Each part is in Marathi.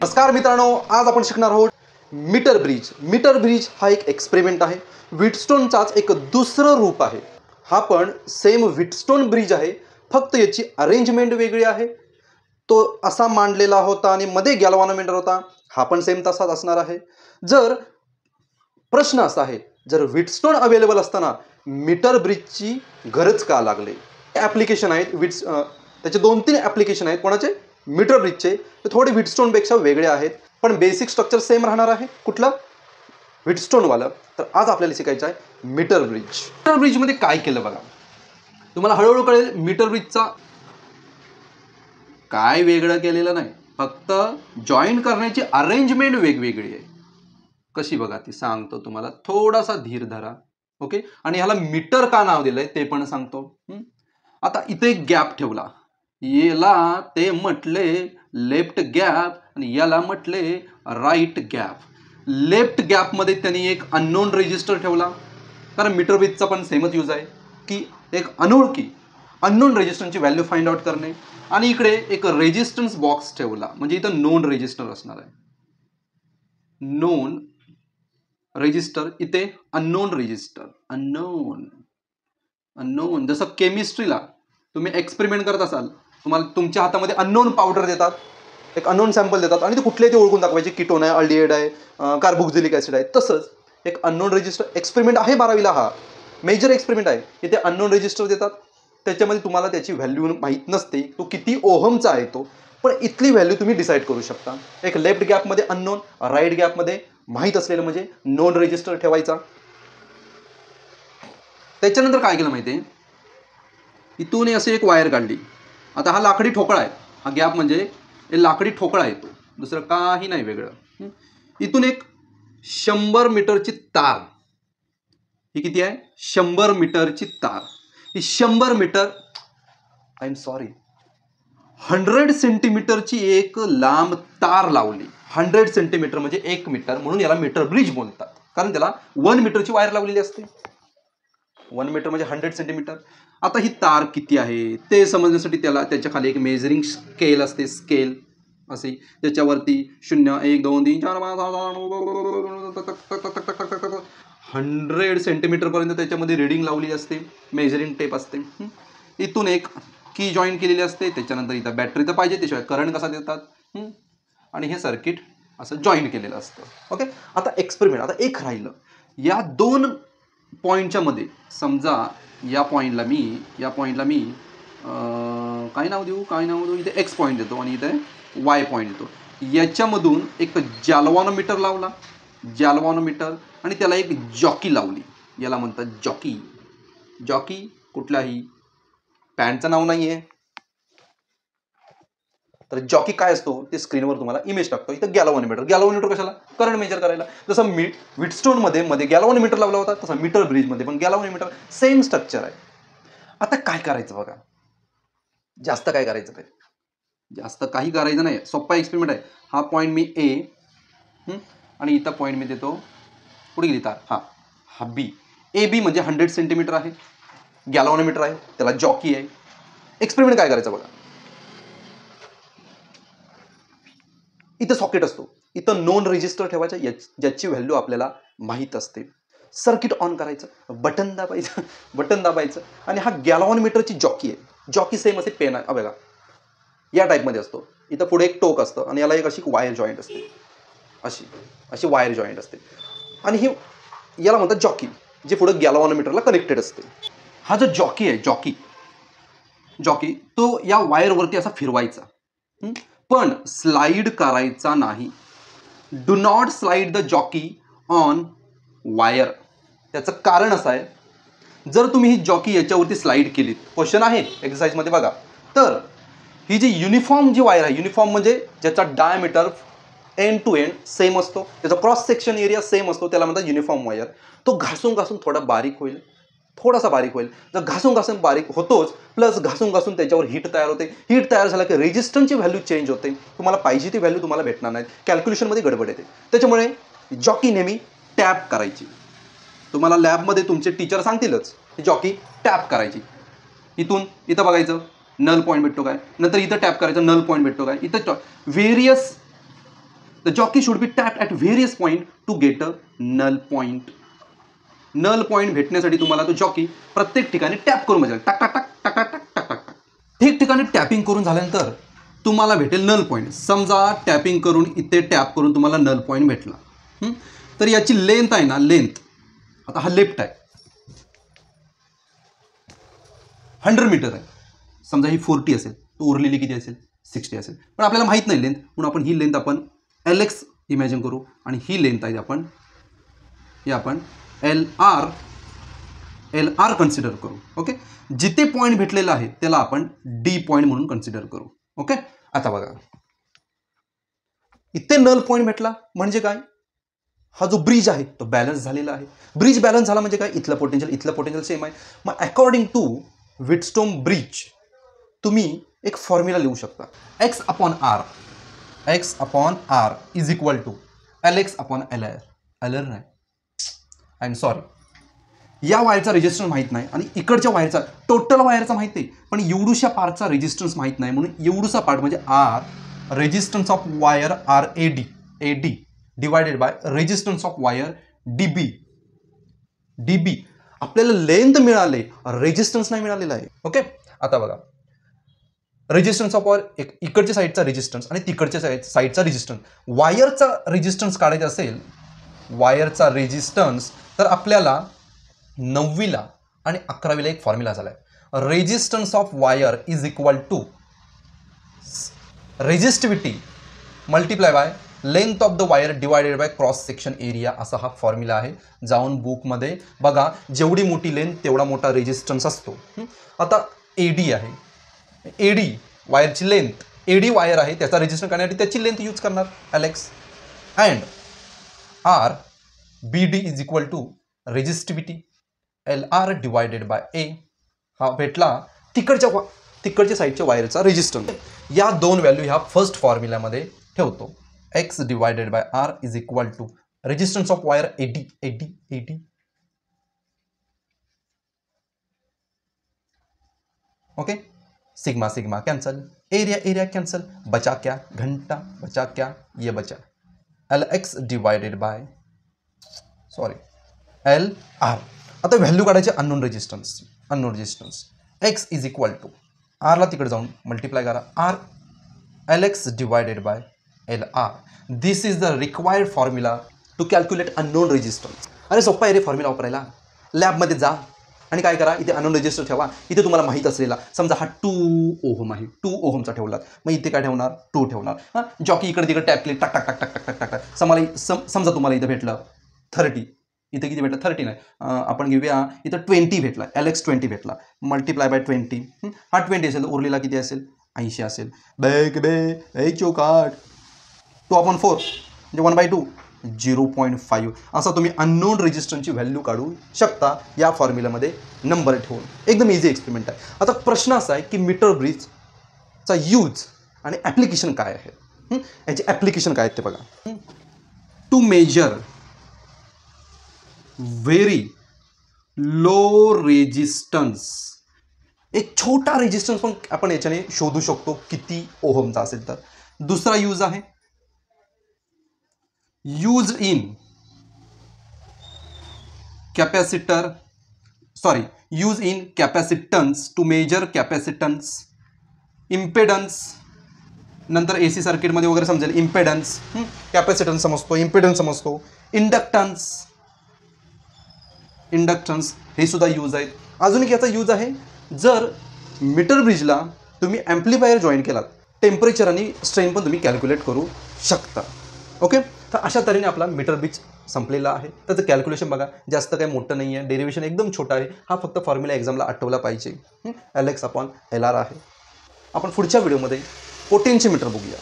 नमस्कार मित्रांनो, आज आपण शिकणार आहोत मीटर ब्रिज. मीटर ब्रिज हा एक एक्सपेरिमेंट आहे. व्हीटस्टोनचाच एक दुसरं रूप आहे. हा पण सेम व्हीटस्टोन ब्रिज आहे, फक्त याची अरेंजमेंट वेगळी आहे. तो असा मांडलेला होता आणि मध्ये गॅल्व्हॅनोमीटर होता. हा पण सेम तसाच असणार आहे. जर प्रश्न असा आहे, जर व्हीटस्टोन अवेलेबल असताना मीटर ब्रिजची गरज का लागली? ॲप्लिकेशन आहेत त्याचे 2-3 ॲप्लिकेशन आहेत. कोणाचे? मीटर ब्रिजचे. ते थोडे व्हीटस्टोनपेक्षा वेगळे आहेत, पण बेसिक स्ट्रक्चर सेम राहणार आहे. कुठलं? व्हीटस्टोनवालं. तर आज आपल्याला शिकायचं आहे मीटर ब्रिज. मीटर ब्रिजमध्ये काय केलं बघा, तुम्हाला हळूहळू कळेल. मीटर ब्रिजचा काय वेगळं केलेलं नाही, फक्त जॉईन करण्याची अरेंजमेंट वेगवेगळी आहे. कशी बघा ती सांगतो तुम्हाला, थोडासा धीर धरा. ओके. आणि ह्याला मीटर का नाव दिलंय ते पण सांगतो. आता इथे एक गॅप ठेवला, याला ते म्हटले लेफ्ट गॅप आणि याला म्हटले राईट गॅप. लेफ्ट गॅपमध्ये त्यांनी एक अननोन रेजिस्टर ठेवला, कारण मीटर ब्रिजचा पण सेमच यूज आहे की एक अनोळखी अननोन रेजिस्टरची व्हॅल्यू फाइंड आउट करणे. आणि इकडे एक रेजिस्टन्स बॉक्स ठेवला, म्हणजे इथं नोन रेजिस्टर असणार आहे. नोन रेजिस्टर, इथे अननोन रेजिस्टर. अननोन जसं केमिस्ट्रीला तुम्ही एक्सपेरिमेंट करत असाल, तुम्हाला तुमच्या हातामध्ये अननोन पावडर देतात, एक अननोन सॅम्पल देतात आणि ते कुठलेही ते ओळखून दाखवायचे, कीटोन आहे, अल्डिहाइड आहे, कार्बोक्झिलिक ॲसिड आहे. तसंच एक अननोन रेजिस्टर एक्सपेरिमेंट आहे 12वीला. हा मेजर एक्सपेरिमेंट आहे. इथे अननोन रेजिस्टर देतात, त्याच्यामध्ये तुम्हाला त्याची व्हॅल्यू माहीत नसते, तो किती ओहमचा आहे तो, पण इथली व्हॅल्यू तुम्ही डिसाईड करू शकता. एक लेफ्ट गॅपमध्ये अननोन, राईट गॅपमध्ये माहीत असलेलं म्हणजे नोन रेजिस्टर ठेवायचा. त्याच्यानंतर काय केलं माहिती आहे, इथून असे एक वायर काढली. आता हा लाकडी ठोकळा आहे, हा गॅप म्हणजे लाकडी ठोकळा आहे, तो दुसरं काही नाही वेगळं. इथून एक 100 मीटरची तार, ही किती आहे? 100 मीटरची तार. ही 100 मीटर, आय एम सॉरी, 100 सेंटीमीटरची एक लांब तार लावली. 100 सेंटीमीटर म्हणजे 1 मीटर, म्हणून याला मीटर ब्रिज बोलतात, कारण त्याला 1 मीटरची वायर लावलेली असते. 1 मीटर म्हणजे 100 सेंटीमीटर. आता ही तार किती आहे ते समजण्यासाठी त्याच्या खाली एक मेजरिंग स्केल असते, स्केल असे, त्याच्यावरती 0, 1, 2, 3, 4, 5, 100 सेंटीमीटरपर्यंत त्याच्यामध्ये रिडिंग लावली असते, मेजरिंग टेप असते. इथून एक की जॉईन केलेली असते. त्याच्यानंतर इथं बॅटरी तर पाहिजे, त्याशिवाय करंट कसा देतात, आणि हे सर्किट असं जॉईन केलेलं असतं. ओके. आता एक्सपेरिमेंट, आता एक राहिलं. या 2 पॉईंटच्या मध्ये, समजा या पॉईंटला मी काय नाव देऊ, इथे एक्स पॉईंट देतो आणि इथे वाय पॉईंट देतो. याच्यामधून एक गॅल्व्हॅनोमीटर लावला, गॅल्व्हॅनोमीटर, आणि त्याला एक जॉकी लावली. याला म्हणतात जॉकी. जॉकी कुठलाही पॅन्टचं नाव नाही आहे. तर जॉकी काय असतो ते स्क्रीनवर तुम्हाला इमेज टाकतो. इथं गॅल्व्हॅनोमीटर. गॅल्व्हॅनोमीटर कशाला? करंट मेजर करायला. जसं व्हीटस्टोनमध्ये गॅल्व्हॅनोमीटर लावला होता, तसं मीटर ब्रिजमध्ये पण गॅल्व्हॅनोमीटर, सेम स्ट्रक्चर आहे. आता काय करायचं बघा, जास्त काय करायचं काय, जास्त काही करायचं नाही, सोपा एक्सपेरिमेंट आहे. हा पॉईंट मी ए, आणि इथं पॉईंट मी देतो, पुढे गेली तार, हा बी. ए बी म्हणजे 100 सेंटीमीटर आहे, गॅल्व्हॅनोमीटर आहे, त्याला जॉकी आहे. एक्सपेरिमेंट काय करायचं बघा, इथं सॉकेट असतो, इथं नोन रेजिस्टर ठेवायचा, ज्याची व्हॅल्यू आपल्याला माहीत असते. सर्किट ऑन करायचं, बटन दाबायचं, आणि हा गॅल्व्हॅनोमीटरची जॉकी आहे. जॉकी सेम असे पेन आहे बघा, या टाईपमध्ये असतो. इथं पुढे एक टोक असतं आणि याला एक अशी वायर जॉईंट असते, अशी वायर जॉईंट असते, आणि ही याला म्हणतात जॉकी, जे पुढे गॅल्व्हॅनोमीटरला कनेक्टेड असते. हा जो जॉकी आहे, जॉकी तो या वायरवरती असा फिरवायचा, पण स्लाइड करायचा नाही. Do not slide the jockey on wire. त्याचं कारण असं आहे, जर तुम्ही ही जॉकी याच्यावरती स्लाइड केलीत, क्वेश्चन आहे एक्सरसाइजमध्ये बघा, तर ही जी युनिफॉर्म जी वायर आहे, युनिफॉर्म म्हणजे ज्याचा diameter end to end same असतो, त्याचा क्रॉस सेक्शन एरिया सेम असतो, त्याला म्हणतात युनिफॉर्म वायर. तो घासून थोडा बारीक होईल, थोडासा बारीक होईल. जर घासून बारीक होतोच, प्लस घासून त्याच्यावर हीट तयार होते. हीट तयार झाला की रेजिस्टन्सची व्हॅल्यू चेंज होते. तुम्हाला पाहिजे ती व्हॅल्यू तुम्हाला भेटणार नाही, कॅल्क्युलेशनमध्ये गडबड येते. त्याच्यामुळे जॉकी नेहमी टॅप करायची. तुम्हाला लॅबमध्ये तुमचे टीचर सांगतीलच, जॉकी टॅप करायची. इथं बघायचं नल पॉईंट भेटतो काय, नंतर इथं टॅप करायचं, नल पॉईंट भेटतो काय, इथं various the jockey should be tap at various point to get a null point. Null point भेटण्यासाठी तुम्हाला तो जॉकी प्रत्येक ठिकाणी टॅप करून बजावेल. टाक टाक टाक टाक टाक टाक टाक टाक. ठिकठिकाणी टॅपिंग करून झाल्यानंतर तुम्हाला भेटेल नल पॉईंट. समजा टॅपिंग करून इथे टॅप करून तुम्हाला नल पॉईंट भेटला. तर याची लेंथ आहे ना, लेंथ, आता हा लेफ्ट आहे, 100 मीटर आहे. समजा ही 40 असेल, तर उरलेली किती असेल, 60 असेल. पण आपल्याला माहीत नाही लेंथ, म्हणून आपण ही लेंथ आपण LX इमॅजिन करू आणि ही लेंथ आहे आपण LR कन्सिडर करू. ओके, जिथे पॉईंट भेटलेला आहे त्याला आपण D पॉईंट म्हणून कन्सिडर करू. ओके, आता बघा इथे नल पॉईंट भेटला म्हणजे काय, हा जो ब्रिज आहे तो बॅलन्स झालेला आहे. ब्रिज बॅलन्स झाला म्हणजे काय, इथलं पोटेन्शियल सेम आहे. मग अकॉर्डिंग टू विटस्टोन ब्रिज तुम्ही एक फॉर्म्युला लिहू शकता. X upon R is equal to LX upon LR. LR नाही, आय एम सॉरी, या वायरचा रेजिस्टन्स माहीत नाही आणि इकडच्या वायरचा, टोटल वायरचा माहीत आहे पण एवढूशा पार्टचा रेजिस्टन्स माहीत नाही. म्हणून एवढूसा पार्ट म्हणजे R, resistance of wire RAD divided by resistance of wire DB. आपल्याला लेंथ मिळाले, रेजिस्टन्स नाही मिळालेला आहे. ओके, आता बघा रेजिस्टन्स ऑफ वायर, इकडच्या साईडचा रेजिस्टन्स आणि तिकडच्या साईडचा रेजिस्टन्स. वायरचा रेजिस्टन्स काढायचा असेल, वायरचा रेजिस्टन्स, तर आपल्याला 9वीला आणि 11वीला एक फॉर्म्युला झाला आहे. Resistance of wire is equal to resistivity multiply by length of the wire divided by cross section area, असा हा फॉर्म्युला आहे. जाऊन बुकमध्ये बघा, जेवढी मोठी लेंथ तेवढा मोठा रेजिस्टन्स असतो. आता AD आहे, AD वायरची लेंथ, AD वायर आहे, त्याचा रेजिस्टन्स करण्यासाठी त्याची लेंथ यूज करणार LX. And RBD is equal to resistivity LR divided by A. हा भेटला तिकडच्या साईडच्या वायरचा रेजिस्टन्स. या दोन व्हॅल्यू ह्या फर्स्ट फॉर्म्युल्यामध्ये ठेवतो. X divided by R is equal to resistance of wire AD. Okay, sigma cancel, area cancel, बचा क्या घंटा, बचा क्या ये बचा LX डिवायडेड बाय LR. आता व्हॅल्यू काढायचे unknown resistance. X is equal to R ला तिकडे जाऊन मल्टिप्लाय करा, R LX divided by LR. This is the required formula to calculate unknown resistance. अरे सोपा आहे रे फॉर्म्युला वापरायला. लॅबमध्ये जा आणि काय करा, इथे अननोन रेजिस्टर ठेवा. इथे तुम्हाला माहीत असलेला, समजा हा 2 ओहम आहे, 2 ओहमचा ठेवला, मग इथे काय ठेवणार, 2 ठेवणार. हां, जॉकी इकडे तिकडे टॅप केली, टाक टाक टाक टाक टाक टाक टाक. समजा तुम्हाला इथं भेटलं 30, इथे किती भेटलं, 30 नाही, आपण घेऊया इथं 20 भेटला, LX 20 भेटला, मल्टिप्लाय बाय 20. हा 20 असेल, उरलेला किती असेल, 80 असेल. चौकाट 2/4 म्हणजे 1/2 0.5. असा तुम्ही अननोन रेजिस्टन्सची व्हॅल्यू काढू शकता या फॉर्म्युल्यामध्ये नंबर ठेवून. एकदम इझी एक्सपेरिमेंट आहे. आता प्रश्न असा आहे की मीटर ब्रिजचा यूज आणि ॲप्लिकेशन काय आहे, याचे ॲप्लिकेशन काय आहेत ते बघा. To measure very low resistance, एक छोटा रेजिस्टन्स पण आपण याच्याने शोधू शकतो किती ओहमचा असेल तर. दुसरा यूज आहे use in capacitance to measure capacitance, impedance, नंतर AC सर्किटमध्ये वगैरे समजेल इम्पेडन्स, कॅपॅसिटन्स समजतो, इम्पेडन्स समजतो, इंडक्टन्स हे सुद्धा यूज आहेत. अजून एक याचा यूज आहे, जर मीटर ब्रिजला तुम्ही ॲम्प्लिफायर जॉईन केलात, टेम्परेचर आणि स्ट्रेन पण तुम्ही कॅल्क्युलेट करू शकता. ओके, तर अशा तऱ्हेने आपला मीटर ब्रिज संपलेला आहे. त्याचं कॅल्क्युलेशन बघा, जास्त काही मोठं नाही आहे, डेरिव्हेशन एकदम छोटा आहे. हा फक्त फॉर्म्युला एक्झामला आठवला पाहिजे. LX अपॉन LR आहे. आपण पुढच्या व्हिडिओमध्ये पोटेन्शियोमीटर बघूया,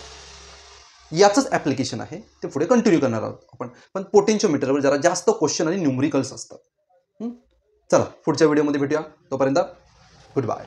याचंच ॲप्लिकेशन आहे, ते पुढे कंटिन्यू करणार आहोत आपण. पण पोटेन्शियोमीटरवर जरा जास्त क्वेश्चन आणि न्यूमरिकल्स असतात. चला पुढच्या व्हिडिओमध्ये भेटूया, तोपर्यंत गुड बाय.